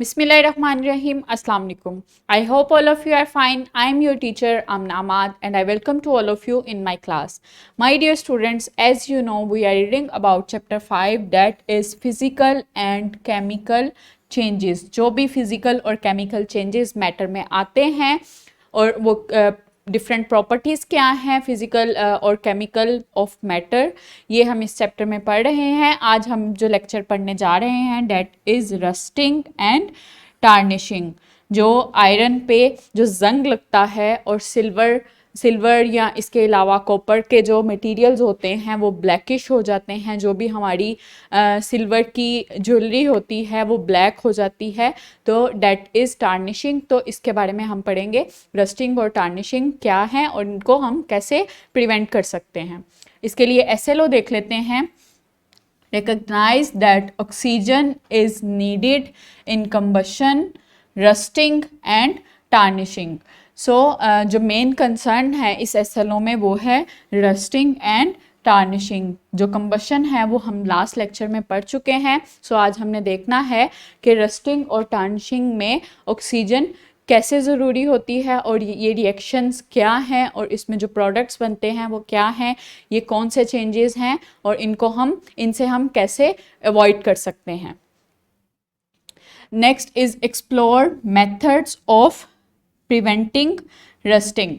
Bismillahirrahmanirrahim. Assalamu alaikum. I hope all of you are fine. I am your teacher Amna Ahmad and I welcome to all of you in my class. My dear students, as you know, we are reading about chapter 5 that is physical and chemical changes. जो भी physical और chemical changes matter में आते हैं और वो different properties क्या हैं फिजिकल और केमिकल ऑफ मैटर, ये हम इस चैप्टर में पढ़ रहे हैं। आज हम जो लेक्चर पढ़ने जा रहे हैं that is rusting and tarnishing. जो आयरन पे जो जंग लगता है और सिल्वर या इसके अलावा कॉपर के जो मटेरियल्स होते हैं वो ब्लैकिश हो जाते हैं। जो भी हमारी सिल्वर की ज्वेलरी होती है वो ब्लैक हो जाती है, तो डेट इज़ टार्निशिंग। तो इसके बारे में हम पढ़ेंगे रस्टिंग और टार्निशिंग क्या है और इनको हम कैसे प्रिवेंट कर सकते हैं। इसके लिए एसएलओ देख लेते हैं। Recognize that oxygen is needed in combustion, rusting and tarnishing. So जो मेन कंसर्न है इस एसएलओ में वो है रस्टिंग एंड टार्निशिंग। जो कंबशन है वो हम लास्ट लेक्चर में पढ़ चुके हैं। सो आज हमने देखना है कि रस्टिंग और टार्निशिंग में ऑक्सीजन कैसे ज़रूरी होती है और ये रिएक्शंस क्या हैं और इसमें जो प्रोडक्ट्स बनते हैं वो क्या हैं, ये कौन से चेंजेस हैं और इनसे हम कैसे अवॉइड कर सकते हैं। Next is explore methods of preventing rusting.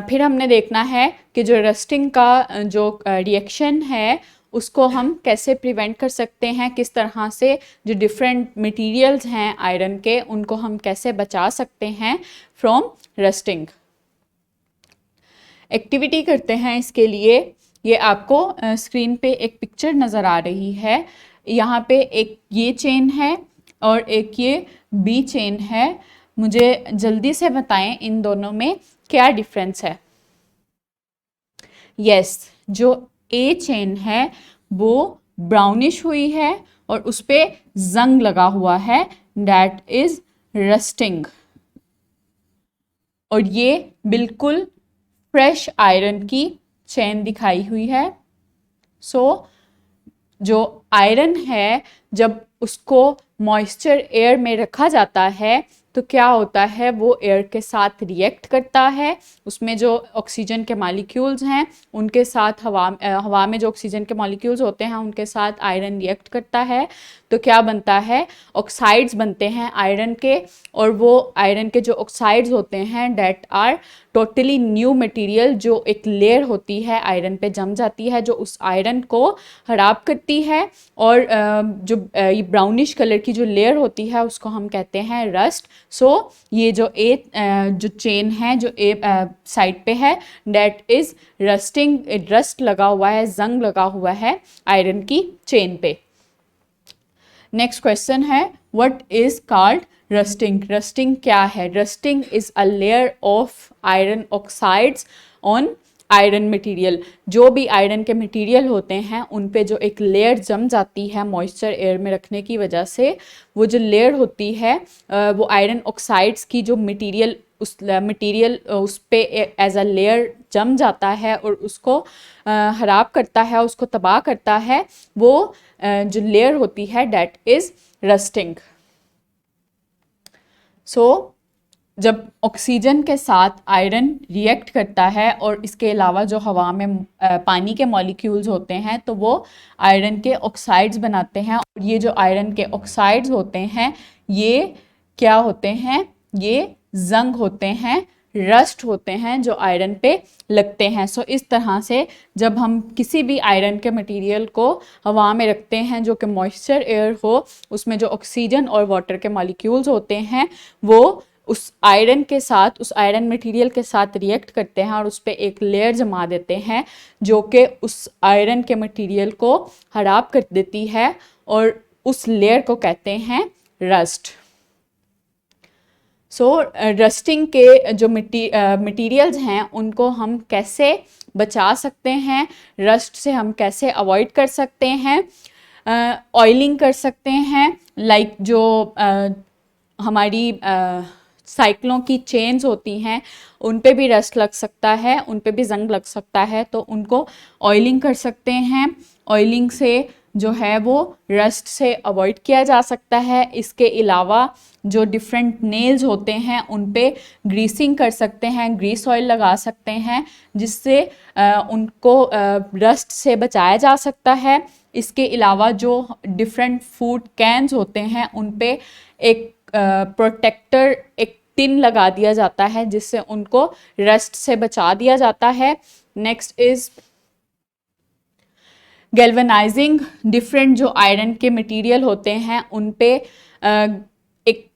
फिर हमने देखना है कि जो रस्टिंग का जो रिएक्शन है उसको हम कैसे प्रिवेंट कर सकते हैं, किस तरह से जो डिफरेंट मटेरियल्स हैं आयरन के उनको हम कैसे बचा सकते हैं फ्रॉम रस्टिंग। एक्टिविटी करते हैं इसके लिए। ये आपको स्क्रीन पे एक पिक्चर नज़र आ रही है। यहाँ पे एक ये चेन है और एक ये बी चेन है। मुझे जल्दी से बताएं इन दोनों में क्या डिफरेंस है। यस, जो ए चेन है वो ब्राउनिश हुई है और उस पे जंग लगा हुआ है, दैट इज रस्टिंग। और ये बिल्कुल फ्रेश आयरन की चेन दिखाई हुई है। सो जो आयरन है जब उसको मॉइस्चर एयर में रखा जाता है तो क्या होता है, वो एयर के साथ रिएक्ट करता है। उसमें जो ऑक्सीजन के मॉलिक्यूल्स हैं उनके साथ हवा में जो ऑक्सीजन के मॉलिक्यूल्स होते हैं उनके साथ आयरन रिएक्ट करता है। तो क्या बनता है, ऑक्साइड्स बनते हैं आयरन के। और वो आयरन के जो ऑक्साइड्स होते हैं that are totally new material, जो एक लेयर होती है आयरन पे जम जाती है जो उस आयरन को खराब करती है। और जो ये ब्राउनिश कलर की जो लेयर होती है उसको हम कहते हैं रस्ट। सो ये जो जो चेन है जो ए साइड पे है डेट इज रस्टिंग, रस्ट लगा हुआ है, जंग लगा हुआ है आयरन की चेन पे। नेक्स्ट क्वेश्चन है what is called rusting. Rusting क्या है? Rusting is a layer of iron oxides on iron material. जो भी आयरन के मटेरियल होते हैं उन पे जो एक लेयर जम जाती है मॉइस्चर एयर में रखने की वजह से, वो जो लेयर होती है वो आयरन ऑक्साइड्स की जो मटेरियल उस पे एज अ लेयर जम जाता है और उसको खराब करता है, उसको तबाह करता है। वो जो लेयर होती है डेट इज रस्टिंग। सो जब ऑक्सीजन के साथ आयरन रिएक्ट करता है और इसके अलावा जो हवा में पानी के मॉलिक्यूल्स होते हैं तो वो आयरन के ऑक्साइड्स बनाते हैं। और ये जो आयरन के ऑक्साइड्स होते हैं ये क्या होते हैं, ये जंग होते हैं, रस्ट होते हैं जो आयरन पे लगते हैं। सो इस तरह से जब हम किसी भी आयरन के मटेरियल को हवा में रखते हैं जो कि मॉइस्चर एयर हो, उसमें जो ऑक्सीजन और वाटर के मॉलिक्यूल्स होते हैं वो उस आयरन के साथ, उस आयरन मटेरियल के साथ रिएक्ट करते हैं और उस पर एक लेयर जमा देते हैं जो कि उस आयरन के मटेरियल को खराब कर देती है और उस लेयर को कहते हैं रस्ट। सो रस्टिंग के जो मटेरियल्स हैं उनको हम कैसे बचा सकते हैं, रस्ट से हम कैसे अवॉइड कर सकते हैं। ऑयलिंग कर सकते हैं, लाइक जो हमारी साइकिलों की चेन्स होती हैं उन पे भी रस्ट लग सकता है, उन पे भी जंग लग सकता है, तो उनको ऑयलिंग कर सकते हैं। ऑयलिंग से जो है वो रस्ट से अवॉइड किया जा सकता है। इसके अलावा जो डिफरेंट नेल्स होते हैं उन पे ग्रीसिंग कर सकते हैं, ग्रीस ऑयल लगा सकते हैं, जिससे उनको रस्ट से बचाया जा सकता है। इसके अलावा जो डिफरेंट फूड कैन्स होते हैं उन पे एक प्रोटेक्टर, एक टिन लगा दिया जाता है, जिससे उनको रस्ट से बचा दिया जाता है। Next is galvanising. डिफरेंट जो आयरन के मटेरियल होते हैं उन पे एक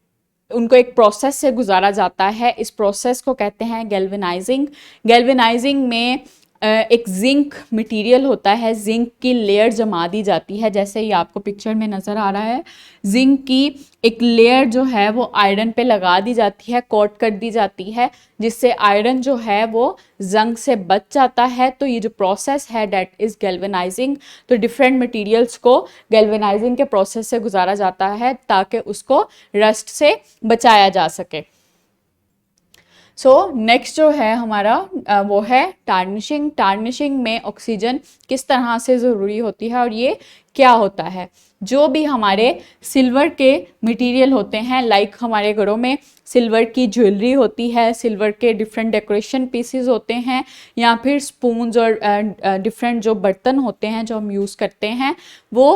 उनको एक प्रोसेस से गुजारा जाता है। इस प्रोसेस को कहते हैं गैल्वेनाइजिंग। गैल्वेनाइजिंग में एक जिंक मटेरियल होता है, जिंक की लेयर जमा दी जाती है, जैसे ये आपको पिक्चर में नज़र आ रहा है। जिंक की एक लेयर जो है वो आयरन पे लगा दी जाती है, कोट कर दी जाती है, जिससे आयरन जो है वो जंग से बच जाता है। तो ये जो प्रोसेस है दैट इज़ गैल्वेनाइजिंग। तो डिफरेंट मटेरियल्स को गैल्वेनाइजिंग के प्रोसेस से गुजारा जाता है ताकि उसको रस्ट से बचाया जा सके। सो नेक्स्ट जो है हमारा वो है टार्निशिंग। टार्निशिंग में ऑक्सीजन किस तरह से ज़रूरी होती है और ये क्या होता है। जो भी हमारे सिल्वर के मटेरियल होते हैं, लाइक हमारे घरों में सिल्वर की ज्वेलरी होती है, सिल्वर के डिफरेंट डेकोरेशन पीसेस होते हैं, या फिर स्पून्स और डिफरेंट जो बर्तन होते हैं जो हम यूज़ करते हैं, वो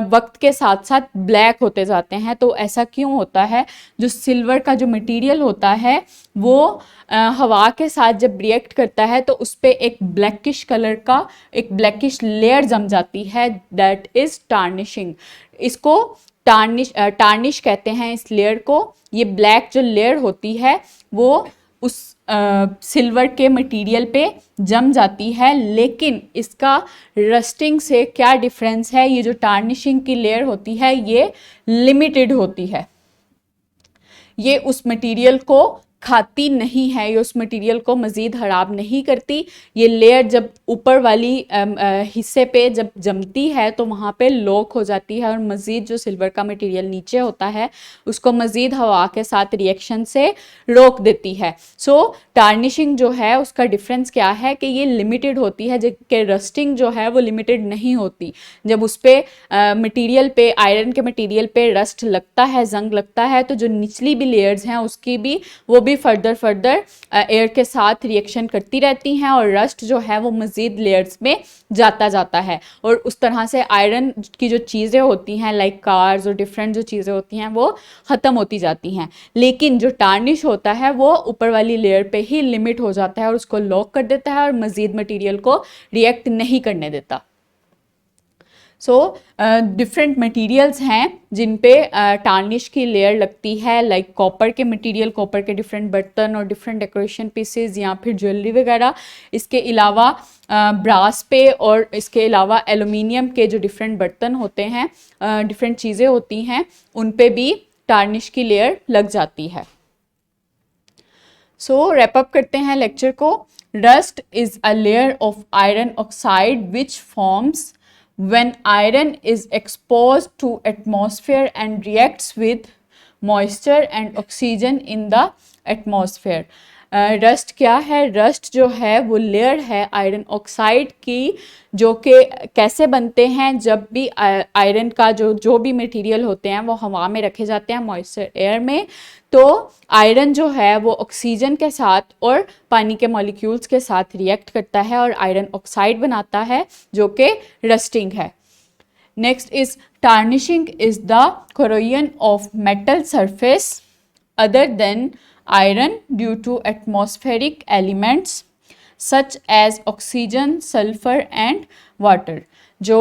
वक्त के साथ साथ ब्लैक होते जाते हैं। तो ऐसा क्यों होता है? जो सिल्वर का जो मटेरियल होता है वो हवा के साथ जब रिएक्ट करता है तो उस पर एक ब्लैकिश कलर का एक ब्लैकिश लेयर जम जाती है, दैट इज़ टार्निशिंग। इसको टार्निश कहते हैं इस लेयर को। ये ब्लैक जो लेयर होती है वो उस सिल्वर के मटेरियल पे जम जाती है, लेकिन इसका रस्टिंग से क्या डिफरेंस है? ये जो टार्निशिंग की लेयर होती है ये लिमिटेड होती है, ये उस मटेरियल को खाती नहीं है, ये उस मटेरियल को मज़ीद ख़राब नहीं करती। ये लेयर जब ऊपर वाली हिस्से पे जब जमती है तो वहाँ पे लॉक हो जाती है और मज़ीद जो सिल्वर का मटेरियल नीचे होता है उसको मज़ीद हवा के साथ रिएक्शन से रोक देती है। सो टार्निशिंग जो है उसका डिफरेंस क्या है कि ये लिमिटेड होती है, जबकि रस्टिंग जो है वो लिमिटेड नहीं होती। जब उस पर मटीरियल पे, आयरन के मटीरियल पे रस्ट लगता है, जंग लगता है, तो जो निचली भी लेयर्स हैं उसकी भी वो भी फर्दर एयर के साथ रिएक्शन करती रहती हैं और रस्ट जो है वो मज़ीद लेयर्स में जाता है। और उस तरह से आयरन की जो चीज़ें होती हैं लाइक कार्स और डिफरेंट जो चीज़ें होती हैं वो ख़त्म होती जाती हैं। लेकिन जो टार्निश होता है वो ऊपर वाली लेयर पे ही लिमिट हो जाता है और उसको लॉक कर देता है और मज़ीद मटीरियल को रिएक्ट नहीं करने देता। सो डिफरेंट मटेरियल्स हैं जिन पे टार्निश की लेयर लगती है, लाइक कॉपर के मटेरियल, कॉपर के डिफरेंट बर्तन और डिफरेंट डेकोरेशन पीसेस या फिर ज्वेलरी वगैरह। इसके अलावा ब्रास पे और इसके अलावा एलुमिनियम के जो डिफरेंट बर्तन होते हैं, डिफरेंट चीज़ें होती हैं, उन पे भी टार्निश की लेयर लग जाती है। सो रैप अप करते हैं लेक्चर को। Rust is a layer of iron oxide which forms when iron is exposed to atmosphere and reacts with moisture and oxygen in the atmosphere। Rust क्या है? रस्ट जो है वो लेयर है आयरन ऑक्साइड की, जो कि कैसे बनते हैं? जब भी आयरन का जो भी मटेरियल होते हैं वो हवा में रखे जाते हैं, मॉइस्चर एयर में, तो आयरन जो है वो ऑक्सीजन के साथ और पानी के मॉलिक्यूल्स के साथ रिएक्ट करता है और आयरन ऑक्साइड बनाता है, जो कि रस्टिंग है। Next is tarnishing is the corrosion of metal surface other than iron due to atmospheric elements such as oxygen, sulfur and water। जो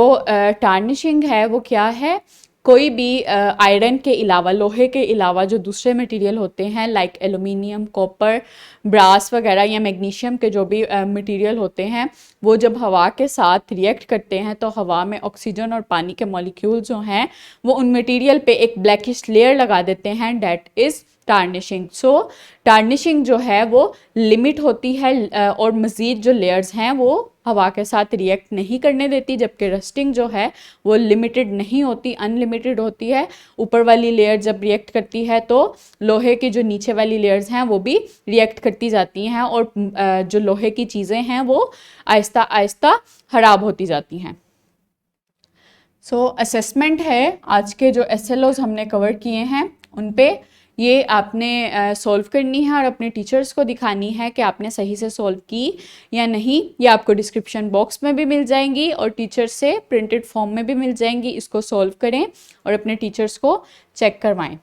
टार्निशिंग है वो क्या है? कोई भी आयरन के अलावा, लोहे के अलावा जो दूसरे मटेरियल होते हैं लाइक एलुमिनियम, कॉपर, ब्रास वगैरह या मैग्नीशियम के जो भी मटेरियल होते हैं, वो जब हवा के साथ रिएक्ट करते हैं तो हवा में ऑक्सीजन और पानी के मॉलिक्यूल जो हैं वो उन मटेरियल पे एक ब्लैकिश लेयर लगा देते हैं, that is tarnishing. So tarnishing जो है वो लिमिट होती है और मज़ीद जो लेयर्स हैं वो हवा के साथ रिएक्ट नहीं करने देती, जबकि रस्टिंग जो है वो लिमिटेड नहीं होती, अनलिमिटेड होती है। ऊपर वाली लेयर जब रिएक्ट करती है तो लोहे की जो नीचे वाली लेयर्स हैं वो भी रिएक्ट करती जाती हैं और जो लोहे की चीज़ें हैं वो आहिस्ता आहिस्ता ख़राब होती जाती हैं। सो असेसमेंट है, आज के जो SLOs हमने कवर किए हैं उन पे ये आपने सॉल्व करनी है और अपने टीचर्स को दिखानी है कि आपने सही से सॉल्व की या नहीं। ये आपको डिस्क्रिप्शन बॉक्स में भी मिल जाएंगी और टीचर से प्रिंटेड फॉर्म में भी मिल जाएंगी। इसको सॉल्व करें और अपने टीचर्स को चेक करवाएं।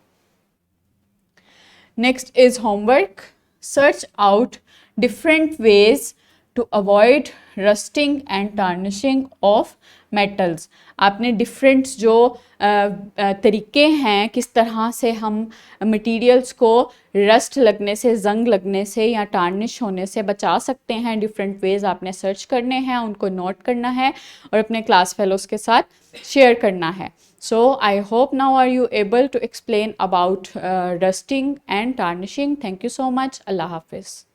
Next is homework. Search out different ways to avoid rusting and tarnishing of metals. आपने डिफरेंट जो तरीके हैं किस तरह से हम मटेरियल्स को रस्ट लगने से, जंग लगने से या टार्निश होने से बचा सकते हैं, डिफरेंट वेज आपने सर्च करने हैं, उनको नोट करना है और अपने क्लास फेलोज के साथ शेयर करना है। So I hope now are you able to explain about rusting and tarnishing. Thank you so much. Allah हाफिज़।